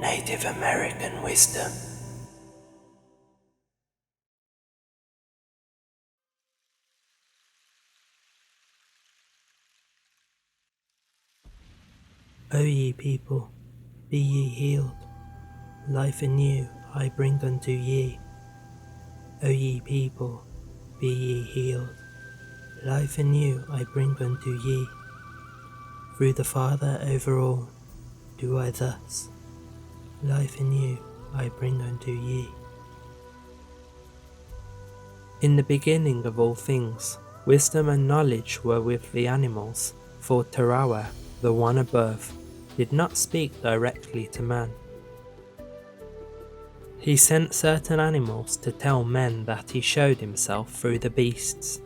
Native American wisdom. O ye people, be ye healed, life anew I bring unto ye. O ye people, be ye healed, life anew I bring unto ye. Through the Father over all, do I thus, life anew I bring unto ye. In the beginning of all things, wisdom and knowledge were with the animals, for Tarawa, the one above, did not speak directly to man. He sent certain animals to tell men that he showed himself through the beasts,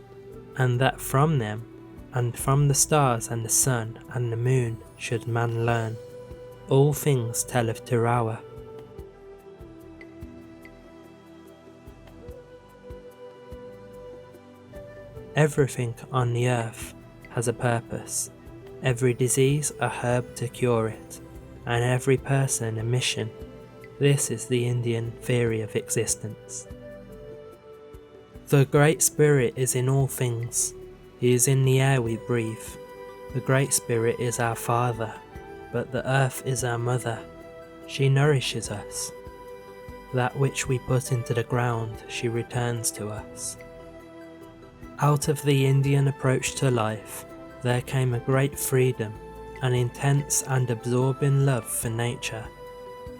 and that from them, and from the stars and the sun and the moon should man learn. All things tell of Tarawa. Everything on the earth has a purpose, every disease a herb to cure it, and every person a mission. This is the Indian theory of existence. The Great Spirit is in all things. He is in the air we breathe. The Great Spirit is our Father, but the earth is our mother. She nourishes us. That which we put into the ground, she returns to us. Out of the Indian approach to life, there came a great freedom, an intense and absorbing love for nature,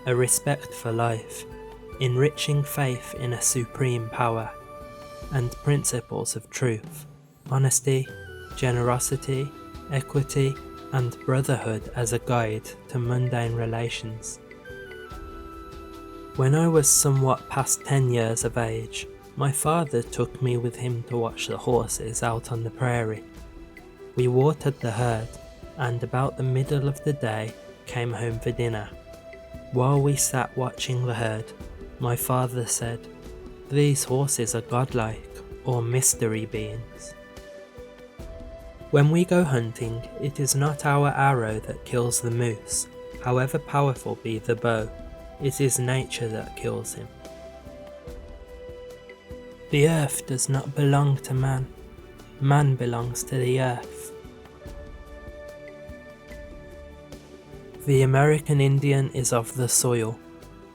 a respect for life, enriching faith in a supreme power, and principles of truth, honesty, generosity, equity, and brotherhood as a guide to mundane relations. When I was somewhat past 10 years of age, my father took me with him to watch the horses out on the prairie. We watered the herd, and about the middle of the day came home for dinner. While we sat watching the herd, my father said, "These horses are godlike, or mystery beings." When we go hunting, it is not our arrow that kills the moose, however powerful be the bow, it is nature that kills him. The earth does not belong to man, man belongs to the earth. The American Indian is of the soil,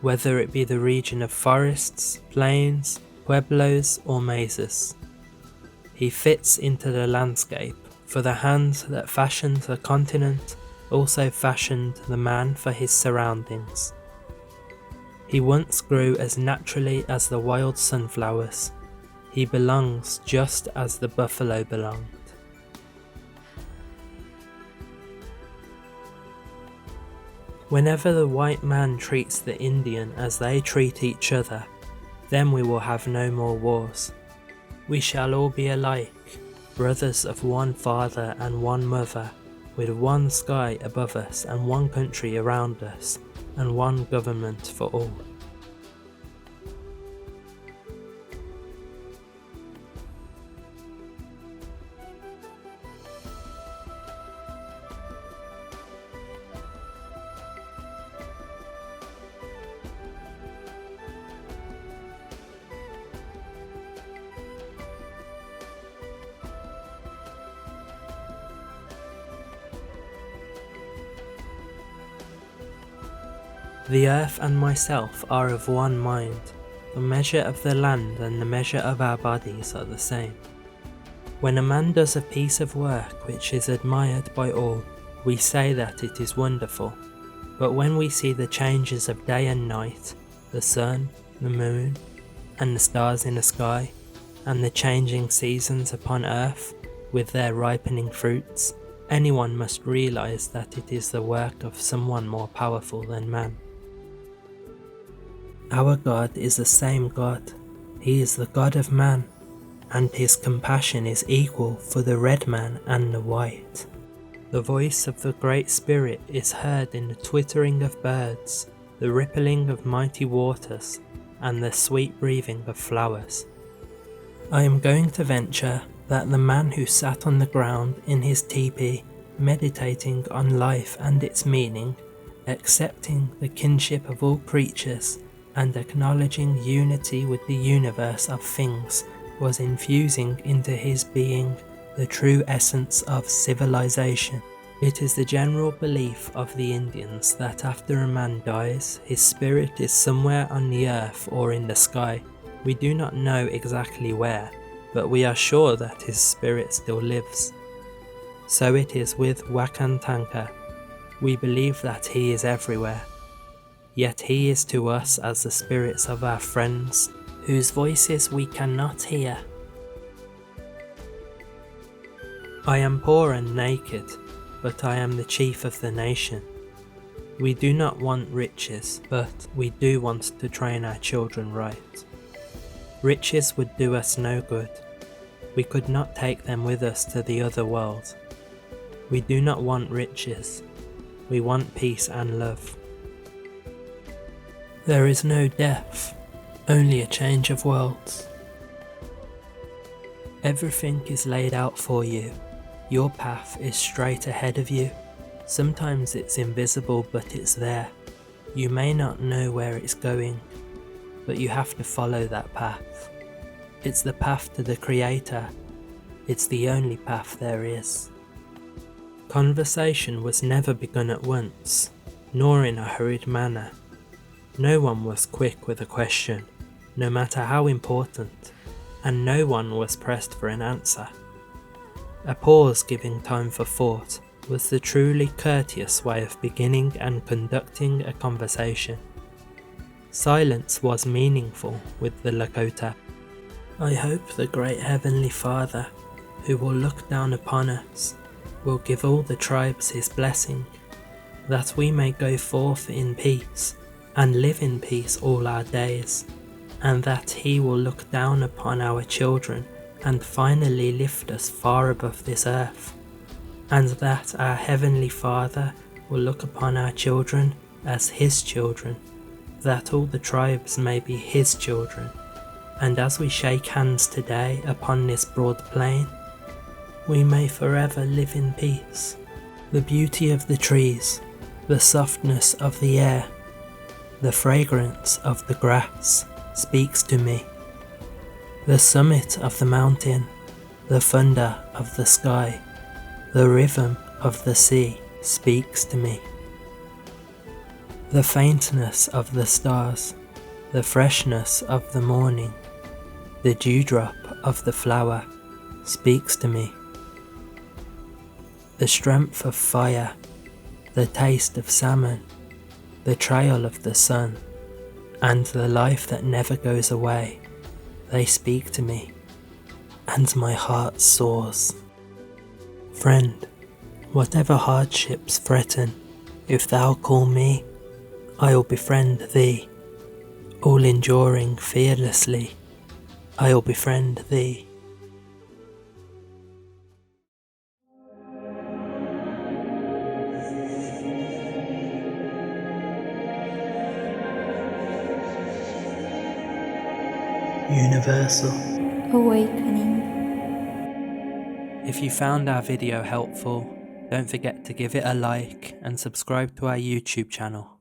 whether it be the region of forests, plains, pueblos, or mesas. He fits into the landscape, for the hand that fashioned the continent also fashioned the man for his surroundings. He once grew as naturally as the wild sunflowers. He belongs just as the buffalo belonged. Whenever the white man treats the Indian as they treat each other, then we will have no more wars. We shall all be alike, brothers of one father and one mother, with one sky above us and one country around us, and one government for all. The earth and myself are of one mind. The measure of the land and the measure of our bodies are the same. When a man does a piece of work which is admired by all, we say that it is wonderful. But when we see the changes of day and night, the sun, the moon, and the stars in the sky, and the changing seasons upon earth, with their ripening fruits, anyone must realize that it is the work of someone more powerful than man. Our God is the same God. He is the God of man, and his compassion is equal for the red man and the white. The voice of the Great Spirit is heard in the twittering of birds, the rippling of mighty waters, and the sweet breathing of flowers. I am going to venture that the man who sat on the ground in his teepee, meditating on life and its meaning, accepting the kinship of all creatures and acknowledging unity with the universe of things was infusing into his being the true essence of civilization. It is the general belief of the Indians that after a man dies, his spirit is somewhere on the earth or in the sky. We do not know exactly where, but we are sure that his spirit still lives. So it is with Wakantanka. We believe that he is everywhere, yet he is to us as the spirits of our friends, whose voices we cannot hear. I am poor and naked, but I am the chief of the nation. We do not want riches, but we do want to train our children right. Riches would do us no good. We could not take them with us to the other world. We do not want riches. We want peace and love. There is no death, only a change of worlds. Everything is laid out for you. Your path is straight ahead of you. Sometimes it's invisible, but it's there. You may not know where it's going, but you have to follow that path. It's the path to the Creator. It's the only path there is. Conversation was never begun at once, nor in a hurried manner. No one was quick with a question, no matter how important, and no one was pressed for an answer. A pause giving time for thought was the truly courteous way of beginning and conducting a conversation. Silence was meaningful with the Lakota. I hope the great Heavenly Father, who will look down upon us, will give all the tribes his blessing, that we may go forth in peace and live in peace all our days, and that he will look down upon our children and finally lift us far above this earth, and that our Heavenly Father will look upon our children as his children, that all the tribes may be his children, and as we shake hands today upon this broad plain, we may forever live in peace. The beauty of the trees, the softness of the air, the fragrance of the grass speaks to me. The summit of the mountain, the thunder of the sky, the rhythm of the sea speaks to me. The faintness of the stars, the freshness of the morning, the dewdrop of the flower speaks to me. The strength of fire, the taste of salmon, the trail of the sun, and the life that never goes away, they speak to me, and my heart soars. Friend, whatever hardships threaten, if thou call me, I'll befriend thee. All enduring fearlessly, I'll befriend thee. Universal Awakening. If you found our video helpful, don't forget to give it a like and subscribe to our YouTube channel.